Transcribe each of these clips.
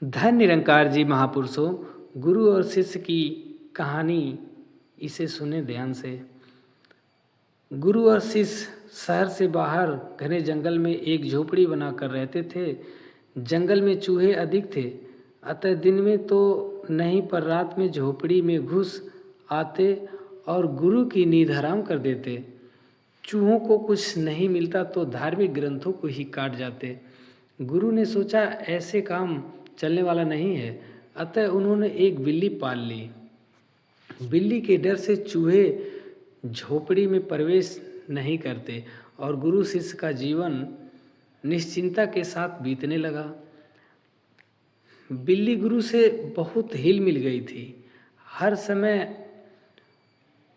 धन निरंकार जी महापुरुषों, गुरु और शिष्य की कहानी इसे सुने ध्यान से। गुरु और शिष्य शहर से बाहर घने जंगल में एक झोपड़ी बनाकर रहते थे। जंगल में चूहे अधिक थे, अतः दिन में तो नहीं पर रात में झोपड़ी में घुस आते और गुरु की नींद हराम कर देते। चूहों को कुछ नहीं मिलता तो धार्मिक ग्रंथों को ही काट जाते। गुरु ने सोचा ऐसे काम चलने वाला नहीं है, अतः उन्होंने एक बिल्ली पाल ली। बिल्ली के डर से चूहे झोपड़ी में प्रवेश नहीं करते और गुरु शिष्य का जीवन निश्चिंता के साथ बीतने लगा। बिल्ली गुरु से बहुत हिल मिल गई थी। हर समय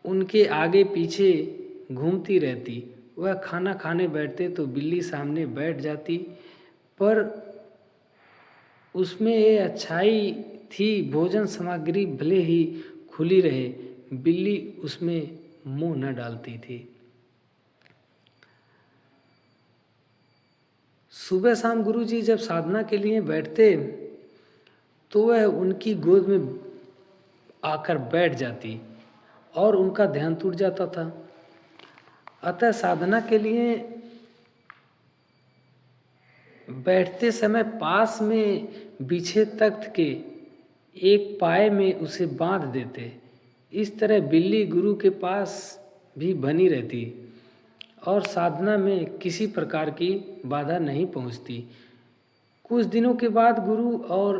उनके आगे पीछे घूमती रहती। वह खाना खाने बैठते तो बिल्ली सामने बैठ जाती, पर उसमें ये अच्छाई थी, भोजन सामग्री भले ही खुली रहे, बिल्ली उसमें मुंह न डालती थी। सुबह शाम गुरुजी जब साधना के लिए बैठते तो वह उनकी गोद में आकर बैठ जाती और उनका ध्यान टूट जाता था। अतः साधना के लिए बैठते समय पास में बिछे तख्त के एक पाए में उसे बांध देते। इस तरह बिल्ली गुरु के पास भी बनी रहती और साधना में किसी प्रकार की बाधा नहीं पहुंचती। कुछ दिनों के बाद गुरु और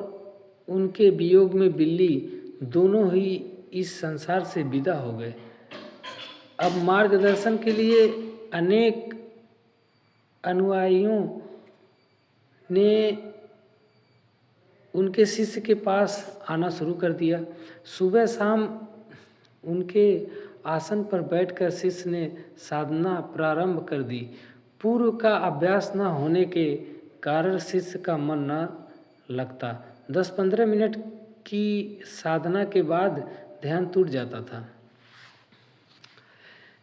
उनके वियोग में बिल्ली दोनों ही इस संसार से विदा हो गए। अब मार्गदर्शन के लिए अनेक अनुयायियों ने उनके शिष्य के पास आना शुरू कर दिया। सुबह शाम उनके आसन पर बैठकर शिष्य ने साधना प्रारंभ कर दी। पूर्व का अभ्यास न होने के कारण शिष्य का मन न लगता। 10-15 मिनट की साधना के बाद ध्यान टूट जाता था।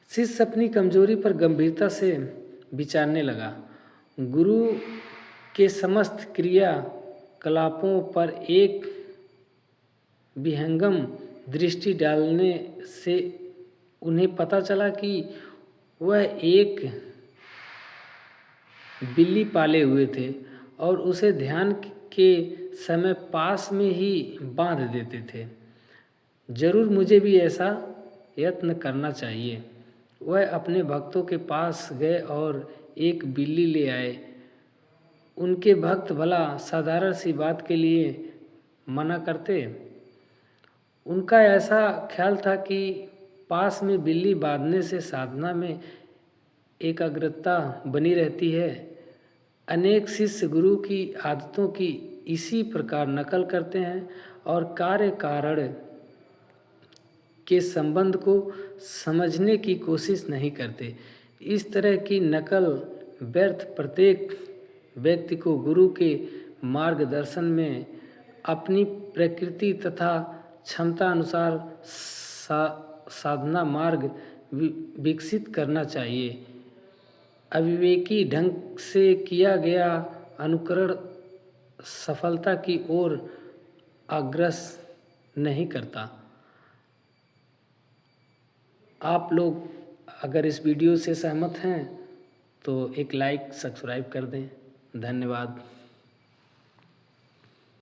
शिष्य अपनी कमजोरी पर गंभीरता से विचारने लगा। गुरु के समस्त क्रियाकलापों पर एक विहंगम दृष्टि डालने से उन्हें पता चला कि वह एक बिल्ली पाले हुए थे और उसे ध्यान के समय पास में ही बांध देते थे। जरूर मुझे भी ऐसा यत्न करना चाहिए। वह अपने भक्तों के पास गए और एक बिल्ली ले आए। उनके भक्त भला साधारण सी बात के लिए मना करते। उनका ऐसा ख्याल था कि पास में बिल्ली बांधने से साधना में एकाग्रता बनी रहती है। अनेक शिष्य गुरु की आदतों की इसी प्रकार नकल करते हैं और कार्य कारण के संबंध को समझने की कोशिश नहीं करते। इस तरह की नकल व्यर्थ। प्रत्येक व्यक्ति को गुरु के मार्गदर्शन में अपनी प्रकृति तथा क्षमता अनुसार साधना मार्ग विकसित करना चाहिए। अविवेकी ढंग से किया गया अनुकरण सफलता की ओर अग्रसर नहीं करता। आप लोग अगर इस वीडियो से सहमत हैं तो एक लाइक सब्सक्राइब कर दें। धन्यवाद।